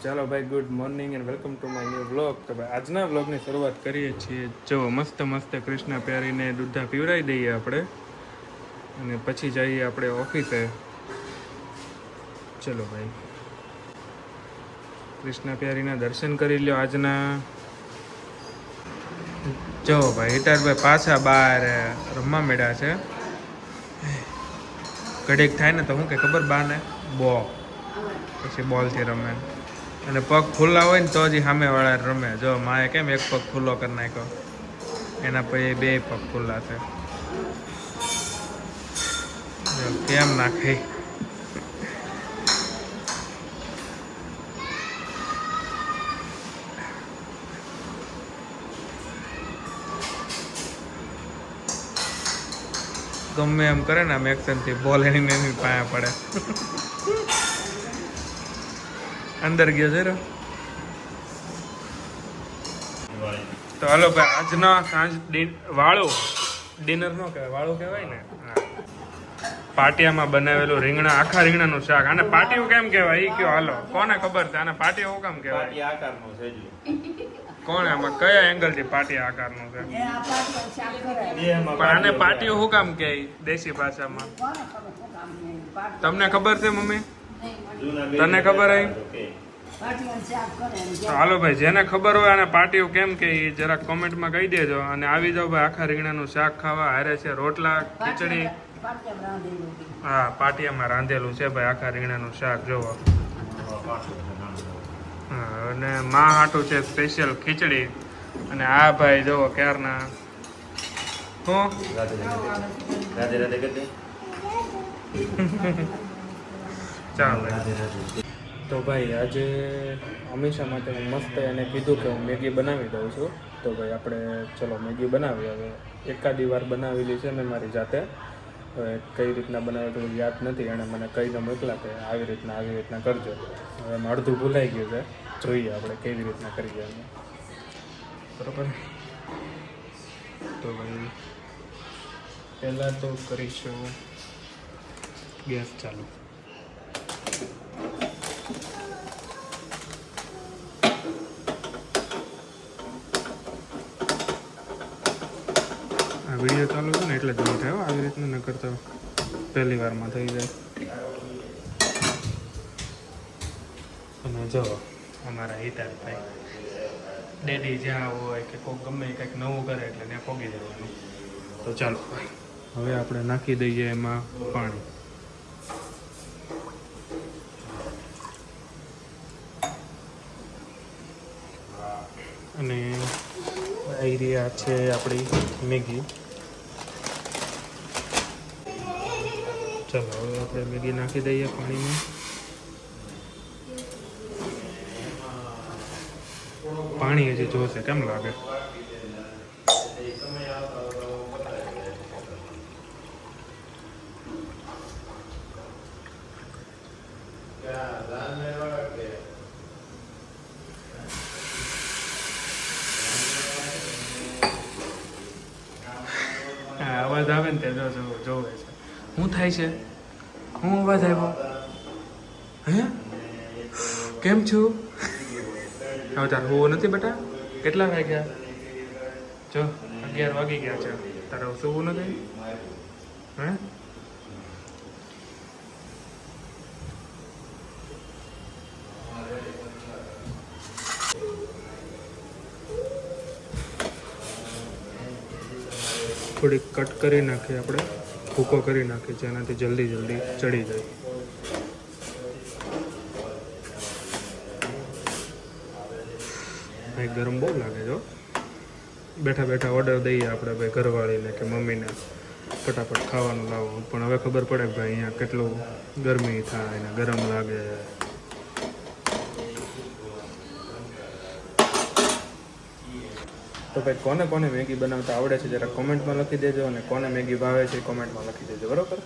ચાલો ભાઈ, good morning and welcome to my new vlog. તો ભાઈ આજના વ્લોગની શરૂઆત કરીએ છીએ. જો મસ્ત મસ્ત કૃષ્ણ પ્યારીને દૂધા પીવડાવી દઈએ આપણે, અને પછી જઈએ આપણે ઓફિસે. ચલો ભાઈ, કૃષ્ણ પ્યારીના દર્શન કરી લ્યો આજના. જો ભાઈ હિતારભાઈ પાછા બહાર રમવા મળ્યા છે. ઘડીક થાય ને તો શું કે ખબર, બાને પછી બોલથી રમે, અને પગ ખુલ્લા હોય ને તો જ સામેવાળા રમે. જો માએ કેમ એક પગ ખુલ્લો કરી નાખ્યો, એના પછી બે પગ ખુલ્લા છે. કેમ નાખે ગમે એમ કરે ને આમ એક્શનથી બોલ એની પાસે પડે. અંદર ગયો છે. તો હાલો ભાઈ, આજનો સાંજ વાળું ડિનર નો કહેવાય, વાળું કહેવાય ને. પાટિયામાં બનાવેલું રીંગણા, આખા રીંગણાનું શાક. આને પાટિયું કેમ કહેવાય એ કયો હાલો, કોને ખબર છે આને પાટિયું કેમ કહેવાય? કોણ આમાં કયા એંગલ થી પાટિયા આકારનું છે? પણ આને પાટિયું શું કામ કહે દેશી ભાષામાં? તમને ખબર છે મમ્મી? તને ખબર હે? હાલો ભાઈ, જેને ખબર હોય આને પાટિયું કેમ કે એ જરાક કોમેન્ટમાં કહી દેજો. અને આવી જાવ ભાઈ આખા રીંગણાનું શાક ખાવા. હારે છે રોટલા, ખીચડી. હા, પાટિયામાં રાંધેલું છે ભાઈ આખા રીંગણાનું શાક. જોવો. હા, અને માં હાટું છે સ્પેશિયલ ખીચડી. અને આ ભાઈ જોવો ક્યારના શું ચાલો ભાઈ. તો ભાઈ આજે હંમેશા માટે હું મસ્ત એને કીધું કે હું મેગી બનાવી દઉં છું. તો ભાઈ આપણે ચલો મેગી બનાવી. હવે એકાદી વાર બનાવેલી છે મેં મારી જાતે. હવે કઈ રીતના બનાવે થોડું યાદ નથી. એણે મને કહીને મોકલા કે આવી રીતના કરજો. હવે અડધું ભૂલાઈ ગયું છે. જોઈએ આપણે કેવી રીતના કરીએ અમે, બરાબર. તો ભાઈ પહેલાં તો કરીશું ગેસ ચાલુ. આ વિડીયો ચાલુ છે ને એટલે જ નહીં થાય આવી રીતના, ન કરતા પહેલી વારમાં થઈ જાય. અને જો અમારા હિતારભાઈ ડેડી જ્યાં હોય કે કોઈક ગમે કંઈક નવું કરે એટલે ત્યાં પોગી જવાનું. તો ચાલો હવે આપણે નાખી દઈએ એમાં પાણી. અને આ છે આપણી મેગી. ચલો હવે આપણે મેગી નાખી દઈએ પાણીમાં. પાણી હજી જોશે કેમ લાગે. હા, અવાજ આવે ને તે જોવે છે. શું થાય છે? શું અવાજ આવ્યો? હે કેમ છું? હવે તારે હોવું નથી બેટા? કેટલા વાગ્યા? જો 11 વાગી ગયા છે. તારે સુવું નથી? હે થોડીક કટ કરી નાખીએ આપણે, ભૂકો કરી નાખીએ જેનાથી જલ્દી ચડી જાય. ભાઈ ગરમ બહુ લાગે જો. બેઠા બેઠા ઓર્ડર દઈએ આપણે ભાઈ ઘરવાળીને કે મમ્મીને ફટાફટ ખાવાનું લાવો. પણ હવે ખબર પડે કે ભાઈ અહીંયા કેટલું ગરમી થાય ને ગરમ લાગે. તો ભાઈ કોને કોને મેગી બનાવતા આવડે છે જરા કોમેન્ટમાં લખી દેજો. અને કોને મેગી ભાવે છે કોમેન્ટમાં લખી દેજો, બરાબર.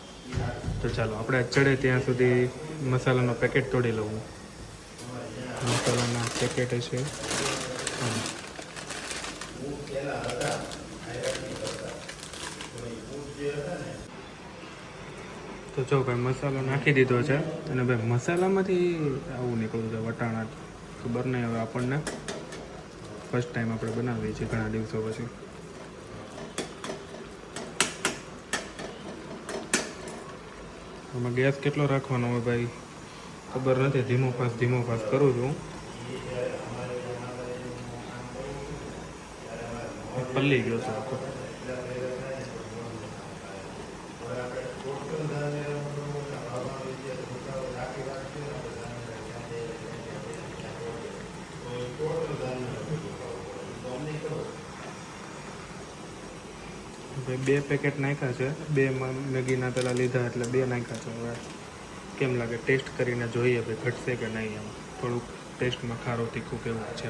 તો ચાલો આપણે ચડે ત્યાં સુધી મસાલાનો પેકેટ તોડી લઉં. મસાલાના પેકેટ છે. તો જો ભાઈ મસાલો નાખી દીધો છે. અને ભાઈ મસાલામાંથી આવું નીકળ્યું છે વટાણા. ખબર નહીં હવે આપણને, ફર્સ્ટ ટાઈમ આપણે બનાવીએ છીએ ઘણા દિવસો પછી. આમાં ગેસ કેટલો રાખવાનો હોય ભાઈ ખબર નથી, ધીમો ફાસ કરું છું. પલ્લી ગયો છે આખો. ભાઈ 2 પેકેટ નાખ્યા છે, 2 મેગીના પેલા લીધા એટલે 2 નાખ્યા છે. હવે કેમ લાગે ટેસ્ટ કરીને જોઈએ ભાઈ ઘટશે કે નહીં. એમ થોડુંક ટેસ્ટમાં ખારું તીખું કેવું છે.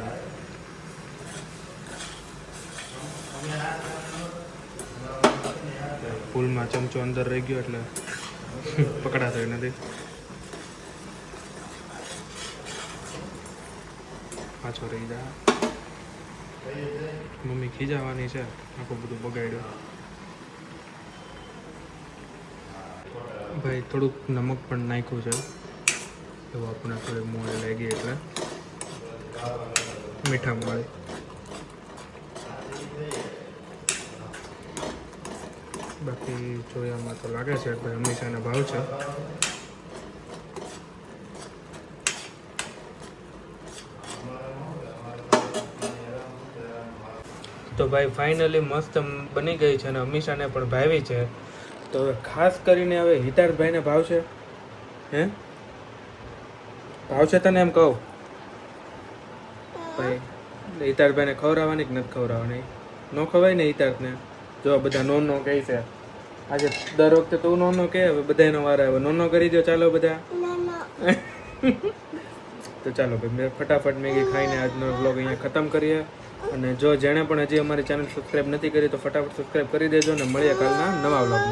ફૂલમાં ચમચો અંદર રહી ગયો એટલે પકડાતો નથી. પાછો રહી જાય. મમ્મી ખીજાવાની છે, આખું બધું બગાડ્યું. ભાઈ થોડુંક નમક પણ નાખ્યું છે, એવું આપણે થોડી મોડે લાગી એટલે મીઠા મળે. બાકી જોયામાં તો લાગે છે ભાઈ હંમેશાનો ભાવ છે. તો ભાઈ ફાઇનલી મસ્ત બની ગઈ છે અને અમીષાને પણ ભાવી છે. તો હવે ખાસ કરીને હવે હિતાર્થભાઈને ભાવશે. હે ભાવશે તને એમ કહું ભાઈ? હિતાર્થભાઈને ખવડાવવાની કે નથી ખવડાવવાની? ન ખવાય ને હિતાર્થને. જો બધા નો કહે છે. આજે દર વખતે તું નો કહે, હવે બધાનો વાર આવે. નો કરી દો ચાલો બધા. તો ચાલો ભાઈ મેં ફટાફટ મેગી ખાઈને આજનો વ્લોગ અહીંયા ખતમ કરીએ. અને જો જેણે પણ હજી અમારી ચેનલ સબસ્ક્રાઈબ નથી કરી તો ફટાફટ સબસ્ક્રાઈબ કરી દેજો. અને મળીએ કાલના નવા વ્લોગમાં.